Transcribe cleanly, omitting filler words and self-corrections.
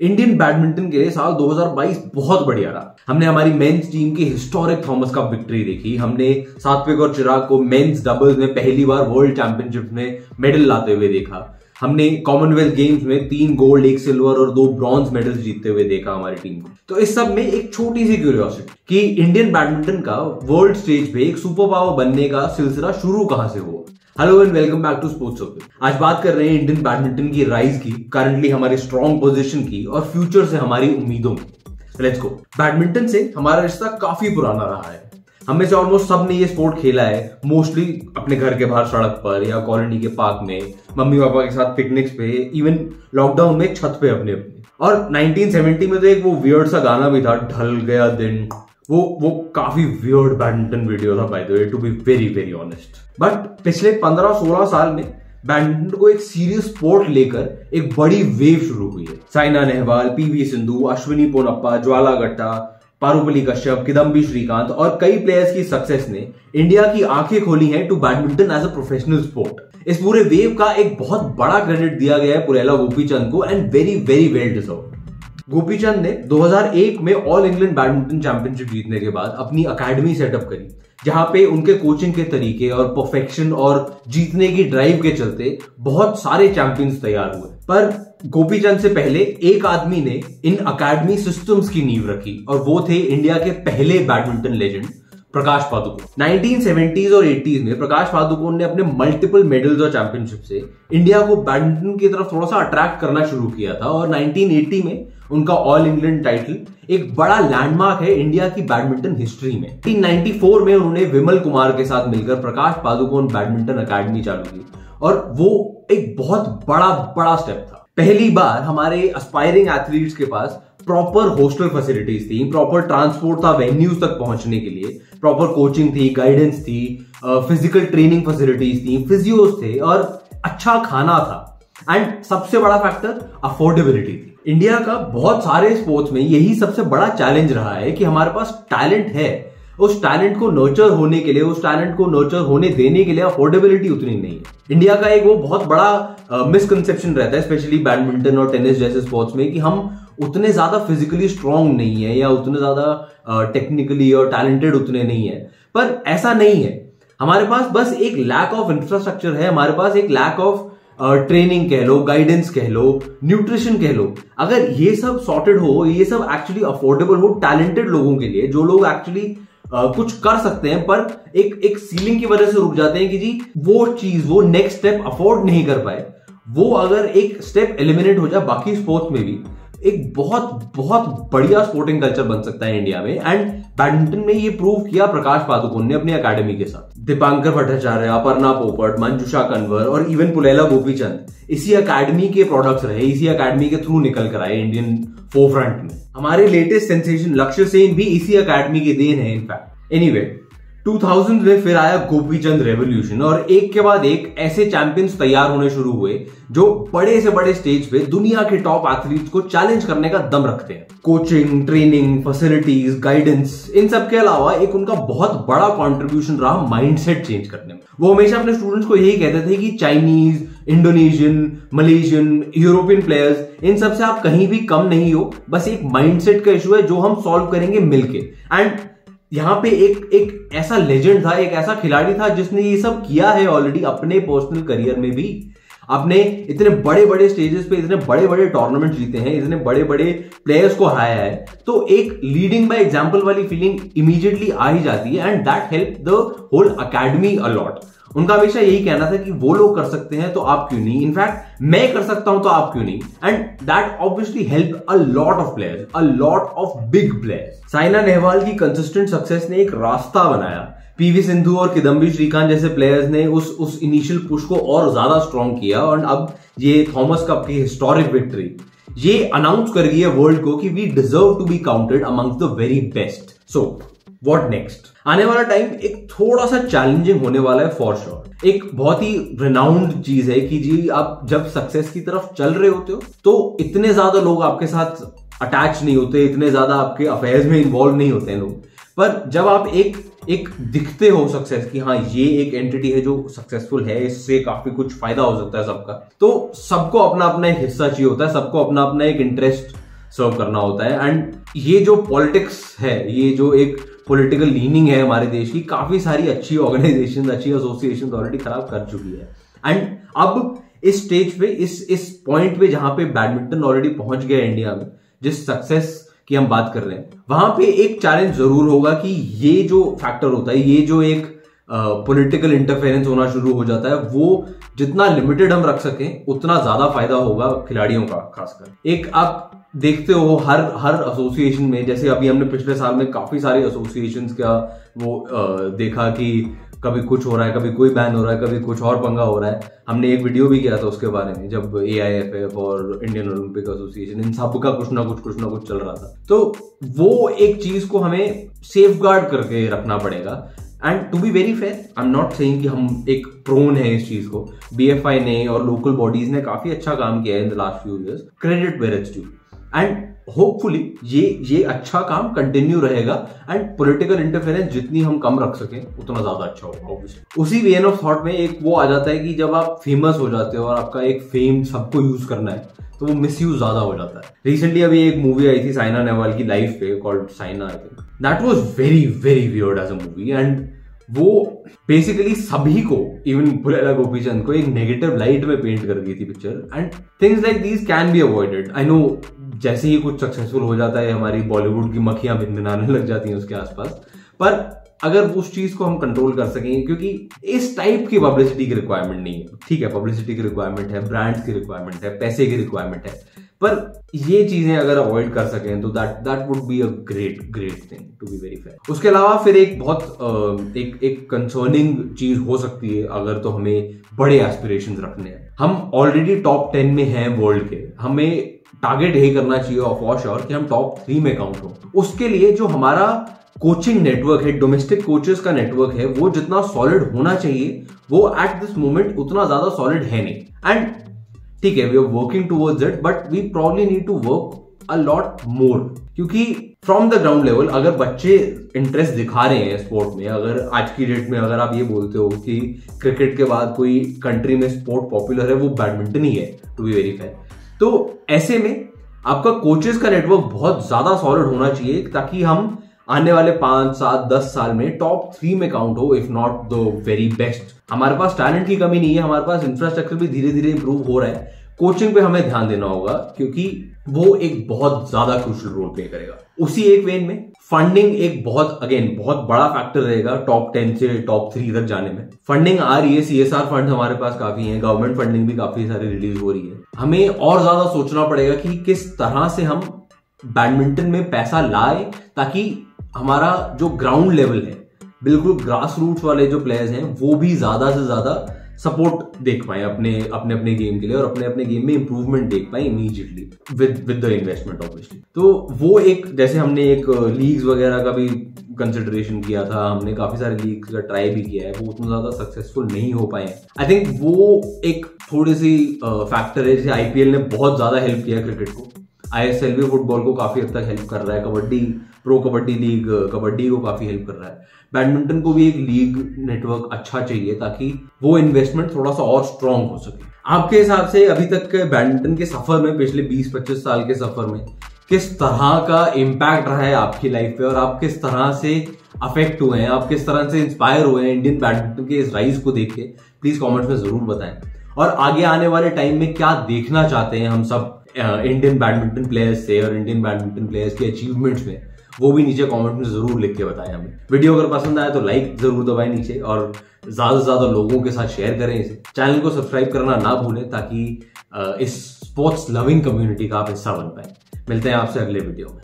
Indian badminton के लिए साल 2022 बहुत बढ़िया रहा। हमने हमारी मेंस टीम की हिस्टोरिक थॉमस कप विक्ट्री देखी। हमने सात्विक और चिराग को मेंस डबल्स में पहली बार वर्ल्ड चैंपियनशिप में मेडल लाते हुए देखा। हमने कॉमनवेल्थ गेम्स में 3 गोल्ड, 1 सिल्वर और 2 ब्रॉन्ज मेडल्स जीतते हुए देखा हमारी टीम को। तो इस सब में एक छोटी सी क्यूरियोसिटी कि इंडियन बैडमिंटन का वर्ल्ड स्टेज पे एक सुपर पावर बनने का सिलसिला शुरू कहां से हुआ। Hello and welcome back to sports circle. आज बात कर रहे हैं इंडियन बैडमिंटन की राइज की, करंटली हमारी स्ट्रॉन्ग पोजीशन की और फ्यूचर से हमारी उम्मीदों की। Let's go. बैडमिंटन से हमारा रिश्ता काफी पुराना रहा है। हमें से ऑलमोस्ट सब ने ये स्पोर्ट खेला है, मोस्टली अपने घर के बाहर सड़क पर या कॉलोनी के पार्क में, मम्मी पापा के साथ पिकनिक्स पे, इवन लॉकडाउन में छत पे अपने अपने। और 1970 में तो एक वो वियर्ड सा गाना भी था, ढल गया दिन। वो काफी वियर्ड बैडमिंटन वीडियो था by the way, to be very very honest. But पिछले 15-16 साल में बैडमिंटन को एक सीरियस स्पोर्ट लेकर एक बड़ी वेव शुरू हुई है। साइना नेहवाल, पीवी सिंधु, अश्विनी पोनप्पा, ज्वाला गट्टा, पारुपल्ली कश्यप, किदम्बी श्रीकांत और कई प्लेयर्स की सक्सेस ने इंडिया की आंखें खोली हैं to badminton as a professional sport. इस पूरे वेव का एक बहुत बड़ा क्रेडिट दिया गया है पुरेला गोपीचंद को, and very very well deserved. Gopichand ने 2001 में ऑल इंग्लैंड बैडमिंटन चैंपियनशिप जीतने के बाद अपनी अकेडमी सेटअप करी, जहां पे उनके कोचिंग के तरीके और परफेक्शन और जीतने की ड्राइव के चलते बहुत सारे चैंपियंस तैयार हुए। पर गोपीचंद से पहले एक आदमी ने इन अकेडमी सिस्टम्स की नींव रखी, और वो थे इंडिया के पहले badminton legend Prakash Padukone. 1970s और 80s में प्रकाश पादुकोण ने अपने मल्टीपल मेडल्स और चैंपियनशिप से इंडिया को बैडमिंटन की तरफ थोड़ा सा अट्रैक्ट करना शुरू किया था, और 1980 में उनका ऑल इंग्लैंड टाइटल एक बड़ा लैंडमार्क है इंडिया की बैडमिंटन हिस्ट्री में। 1994 में उन्होंने विमल कुमार के साथ मिलकर प्रकाश पादुकोण बैडमिंटन अकेडमी चालू की, और वो एक बहुत बड़ा स्टेप था। पहली बार हमारे एस्पायरिंग एथलीट्स के पास प्रॉपर हॉस्टल फैसिलिटीज थी, प्रॉपर ट्रांसपोर्ट था वेन्यूज तक पहुंचने के लिए, प्रॉपर कोचिंग थी, गाइडेंस थी, फिजिकल ट्रेनिंग फैसिलिटीज थी, फिजियोज थे और अच्छा खाना था। एंड सबसे बड़ा फैक्टर अफोर्डेबिलिटी थी। इंडिया का बहुत सारे स्पोर्ट्स में यही सबसे बड़ा चैलेंज रहा है कि हमारे पास टैलेंट है, उस टैलेंट को नर्चर होने के लिए, उस टैलेंट को नर्चर होने देने के लिए अफोर्डेबिलिटी उतनी नहीं है। इंडिया का एक वो बहुत बड़ा मिसकंसेप्शन रहता है, स्पेशली बैडमिंटन और टेनिस जैसे स्पोर्ट्स में, कि हम उतने ज्यादा फिजिकली स्ट्रांग नहीं है या उतने ज्यादा टेक्निकली और टैलेंटेड उतने नहीं है। पर ऐसा नहीं है। हमारे पास बस एक लैक ऑफ इंफ्रास्ट्रक्चर है, हमारे पास एक लैक ऑफ ट्रेनिंग कह लो, गाइडेंस कह लो, न्यूट्रिशन कह लो। अगर ये सब सॉर्टेड हो, ये सब एक्चुअली अफोर्डेबल हो टैलेंटेड लोगों के लिए, जो लोग एक्चुअली कुछ कर सकते हैं पर एक सीलिंग की वजह से रुक जाते हैं कि जी वो चीज, वो नेक्स्ट स्टेप अफोर्ड नहीं कर पाए, वो अगर एक स्टेप एलिमिनेट हो जाए बाकी स्पोर्ट्स में भी एक बहुत बढ़िया स्पोर्टिंग कल्चर बन सकता है इंडिया में। एंड बैडमिंटन में ये प्रूव किया प्रकाश पादुकोण ने अपनी अकेडमी के साथ। दीपांकर भट्टाचार्य, अपर्णा पोपट, मंजुषा कन्वर और इवन पुरेला गोपीचंद इसी अकेडमी के प्रोडक्ट्स रहे, इसी अकेडमी के थ्रू निकल कर आए इंडियन फोरफ्रंट में। हमारे लेटेस्ट सेंसेशन लक्ष्य सेन भी इसी अकेडमी की देन है इनफैक्ट। एनीवे 2000 में फिर आया गोपीचंद रेवोल्यूशन, और एक के बाद एक ऐसे चैंपियंस तैयार होने शुरू हुए जो बड़े से बड़े स्टेज पे दुनिया के टॉप एथलीट्स को चैलेंज करने का दम रखते हैं। कोचिंग, ट्रेनिंग, फैसिलिटीज, गाइडेंस, इन सब के अलावा एक उनका बहुत बड़ा कंट्रीब्यूशन रहा माइंडसेट चेंज करने में। वो हमेशा अपने स्टूडेंट्स को यही कहते थे कि Chinese, Indonesian, Malaysian, European players, इन सब से आप कहीं भी कम नहीं हो, बस एक माइंडसेट का इशू है जो हम सॉल्व करेंगे मिलके। एंड यहां पे एक ऐसा लेजेंड था, एक ऐसा खिलाड़ी था जिसने ये सब किया है ऑलरेडी अपने पर्सनल करियर में भी। आपने इतने बड़े बड़े स्टेजेस पे इतने बड़े बड़े टूर्नामेंट जीते हैं, इतने बड़े बड़े प्लेयर्स को हराया है, तो एक लीडिंग बाय एग्जांपल वाली फीलिंग इमीडिएटली आ ही जाती है। And that help the whole academy a lot. उनका हमेशा यही कहना था कि वो लोग कर सकते हैं तो आप क्यों नहीं, इनफैक्ट मैं कर सकता हूं तो आप क्यों नहीं। And that obviously help a lot of players, a lot of big players. Saina Nehwal की कंसिस्टेंट सक्सेस ने एक रास्ता बनाया। पीवी सिंधु और किदम्बी श्रीकांत जैसे प्लेयर्स ने उस इनिशियल पुश को और ज्यादा स्ट्रॉन्ग किया, और अब ये थॉमस कप की हिस्टोरिक विक्ट्री ये अनाउंस कर गई है वर्ल्ड को कि we deserve to be counted amongst the very best. So what next? आने वाला टाइम एक थोड़ा सा चैलेंजिंग होने वाला है फॉर श्योर। एक बहुत ही रिनाउंड चीज है कि जी आप जब सक्सेस की तरफ चल रहे होते हो तो इतने ज्यादा लोग आपके साथ अटैच नहीं होते, इतने ज्यादा आपके अफेयर्स में इन्वॉल्व नहीं होते हैं लोग। पर जब आप एक दिखते हो सक्सेस की, हाँ ये एक एंटिटी है जो सक्सेसफुल है, इससे काफी कुछ फायदा हो सकता है सबका, तो सबको अपना अपना एक हिस्सा चाहिए होता है, सबको अपना अपना एक इंटरेस्ट सर्व करना होता है। एंड ये जो पॉलिटिक्स है, ये जो एक पॉलिटिकल लीनिंग है हमारे देश की, काफी सारी अच्छी ऑर्गेनाइजेशन, अच्छी एसोसिएशन ऑलरेडी खराब कर चुकी है। एंड अब इस स्टेज पे, इस पॉइंट पे जहां पे बैडमिंटन ऑलरेडी पहुंच गया इंडिया में, जिस सक्सेस की हम बात कर रहे हैं, वहां पे एक चैलेंज जरूर होगा कि ये जो फैक्टर होता है, ये जो एक पॉलिटिकल इंटरफेरेंस होना शुरू हो जाता है, वो जितना लिमिटेड हम रख सकें उतना ज्यादा फायदा होगा खिलाड़ियों का। खासकर एक आप देखते हो हर एसोसिएशन में, जैसे अभी हमने पिछले साल में काफी सारे एसोसिएशंस का वो देखा कि कभी कुछ हो रहा है, कभी कोई बैन हो रहा है, कभी कुछ और पंगा हो रहा है। हमने एक वीडियो भी किया था उसके बारे में, जब AIFF और इंडियन ओलंपिक एसोसिएशन, इन सब का कुछ ना कुछ चल रहा था। तो वो एक चीज को हमें सेफ गार्ड करके रखना पड़ेगा। And to be very fair, I am not saying कि हम एक प्रोन है इस चीज को। BFI ने और लोकल बॉडीज ने काफी अच्छा काम किया है in the last few years, credit where it's due. And hopefully ये अच्छा काम कंटिन्यू रहेगा। एंड पॉलिटिकल इंटरफेरेंस जितनी हम कम रख सकें उतना ज्यादा अच्छा होगा ऑब्वियसली। उसी वेन ऑफ थॉट में एक वो आ जाता है कि जब आप फेमस हो जाते हो और आपका एक फेम सबको यूज करना है, तो वो मिसयूज ज्यादा हो जाता है। रिसेंटली अभी एक मूवी आई थी साइना नेहवाल की लाइफ पे, called Saina, I think that was very very weird as a movie. And वो बेसिकली सभी को, इवन पुलेला गोपीचंद को, एक नेगेटिव लाइट में पेंट कर गई थी picture. And things like these can be avoided. I know जैसे ही कुछ सक्सेसफुल हो जाता है, हमारी बॉलीवुड की मक्खियां भिनभिनाने लग जाती हैं उसके आसपास, पर अगर उस चीज को हम कंट्रोल कर सकें, क्योंकि इस टाइप की पब्लिसिटी की रिक्वायरमेंट नहीं है। ठीक है, पब्लिसिटी की रिक्वायरमेंट है, ब्रांड्स की रिक्वायरमेंट है, पैसे की रिक्वायरमेंट है, पर ये चीजें अगर अवॉइड कर सकें तो that would be a great thing, to be very fair. उसके अलावा फिर एक बहुत एक कंसर्निंग चीज हो सकती है, अगर तो हमें बड़े एस्पिरेशंस रखने हैं। हम ऑलरेडी टॉप 10 में हैं वर्ल्ड के, हमें टारगेट यही करना चाहिए फॉर श्योर कि हम टॉप 3 में काउंट हो। उसके लिए जो हमारा कोचिंग नेटवर्क है, डोमेस्टिक कोचेस का नेटवर्क है, वो जितना सॉलिड होना चाहिए वो एट दिस मोमेंट उतना ज्यादा सॉलिड है नहीं। एंड ठीक है, we are working towards it, but we probably need to work a lot more, क्योंकि फ्रॉम द ग्राउंड लेवल अगर बच्चे इंटरेस्ट दिखा रहे हैं स्पोर्ट में, अगर आज की डेट में अगर आप ये बोलते हो कि क्रिकेट के बाद कोई कंट्री में स्पोर्ट पॉपुलर है, वो बैडमिंटन ही है, टू बी वेरी फेयर, तो ऐसे में आपका कोचेस का नेटवर्क बहुत ज्यादा सॉलिड होना चाहिए, ताकि हम आने वाले 5, 7, 10 साल में टॉप 3 में काउंट हो, if not the very best. हमारे पास टैलेंट की कमी नहीं है, हमारे पास इंफ्रास्ट्रक्चर भी धीरे धीरे इंप्रूव हो रहा है। कोचिंग पे हमें ध्यान देना होगा, क्योंकि वो एक बहुत ज्यादा क्रूशियल रोल प्ले करेगा। उसी एक वेन में फंडिंग एक बहुत बड़ा फैक्टर रहेगा टॉप 10 से टॉप 3 तक जाने में। फंडिंग आ रही है, CSR फंड हमारे पास काफी है, गवर्नमेंट फंडिंग भी काफी सारी रिलीज हो रही है। हमें और ज्यादा सोचना पड़ेगा कि किस तरह से हम बैडमिंटन में पैसा लाए, ताकि हमारा जो ग्राउंड लेवल है, बिल्कुल ग्रास रूट्स वाले जो प्लेयर्स हैं, वो भी ज्यादा से ज्यादा सपोर्ट देख पाए अपने गेम के लिए, और अपने गेम में इंप्रूवमेंट देख पाए immediately with the investment obviously. तो वो एक, जैसे हमने एक लीग्स वगैरह का भी कंसिडरेशन किया था, हमने काफी सारे लीग्स का ट्राई भी किया है, वो उतना ज्यादा सक्सेसफुल नहीं हो पाए। आई थिंक वो एक थोड़ी सी फैक्टर है। जैसे IPL ने बहुत ज्यादा हेल्प किया क्रिकेट को, ISL भी फुटबॉल को काफी हद तक हेल्प कर रहा है, कबड्डी, प्रो कबड्डी लीग कबड्डी को काफी हेल्प कर रहा है। बैडमिंटन को भी एक लीग नेटवर्क अच्छा चाहिए, ताकि वो इन्वेस्टमेंट थोड़ा सा और स्ट्रांग हो सके। आपके हिसाब से अभी तक के बैडमिंटन के सफर में, पिछले 20-25 साल के सफर में, किस तरह का इम्पैक्ट रहा है आपकी लाइफ पे, और आप किस तरह से अफेक्ट हुए हैं, आप किस तरह से इंस्पायर हुए हैं इंडियन बैडमिंटन के इस राइज को देख के? प्लीज कॉमेंट्स में जरूर बताएं। और आगे आने वाले टाइम में क्या देखना चाहते हैं हम सब इंडियन बैडमिंटन प्लेयर्स से, और इंडियन बैडमिंटन प्लेयर्स के अचीवमेंट्स में, वो भी नीचे कमेंट में जरूर लिख के बताएं हमें। वीडियो अगर पसंद आया तो लाइक जरूर दबाएं नीचे, और ज्यादा से ज्यादा लोगों के साथ शेयर करें इसे। चैनल को सब्सक्राइब करना ना भूलें, ताकि इस स्पोर्ट्स लविंग कम्युनिटी का आप हिस्सा बन पाए। मिलते हैं आपसे अगले वीडियो में।